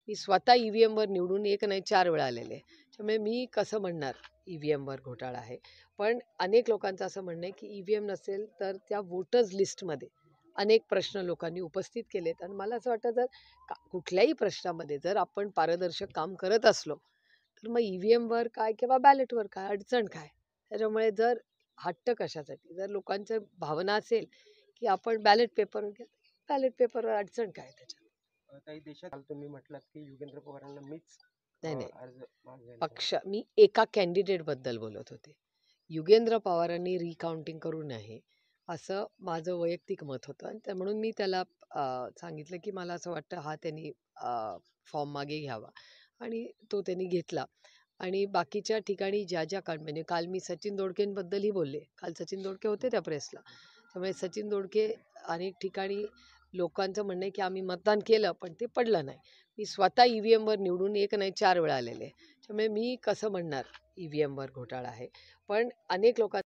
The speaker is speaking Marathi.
मी स्वतः ईव्हीएमवर निवडून एक नाही 4 वेळा आलेले आहे. त्यामुळे मी कसं म्हणणार ईव्हीएमवर घोटाळा आहे. पण अनेक लोकांचं असं म्हणणं आहे, की ईव्हीएम नसेल तर त्या वोटर्स लिस्टमध्ये अनेक प्रश्न लोकांनी उपस्थित केलेत आणि मला असं वाटतं जर कुठल्याही प्रश्नामध्ये जर आपण पारदर्शक काम करत असलो, तर मग ईव्हीएमवर काय किंवा बॅलेटवर काय अडचण काय? त्याच्यामुळे जर हट्ट कशासाठी? जर लोकांच्या भावना असेल, की आपण बॅलेट पेपरवर घ्या, बॅलेट पेपरवर अडचण काय त्याच्यात? काही देशात काल तुम्ही म्हटलात की युगेंद्र पवारांना मीच नाही, नाही. अर्ज मागेल. मी एका कॅन्डिडेटबद्दल बोलत होते. युगेंद्र पवारांनी रिकाउंटिंग करू नये, असं माझं वैयक्तिक मत होतं आणि म्हणून मी त्याला सांगितलं, की मला असं वाटतं हा त्यांनी फॉर्म मागे घ्यावा आणि तो त्यांनी घेतला. आणि बाकीच्या ठिकाणी ज्या म्हणजे काल मी सचिन दोडकेंबद्दलही बोलले. काल सचिन दोडके होते त्या प्रेसला. त्यामुळे सचिन दोडके अनेक ठिकाणी लोकांचं म्हणणं आहे, की आम्ही मतदान केलं, पण ते पडलं नाही. मी स्वतः ईव्हीएमवर निवडून एक नाही 4 वेळा आलेले आहे. त्यामुळे मी कसं म्हणणार ईव्हीएमवर घोटाळा आहे. पण अनेक लोकां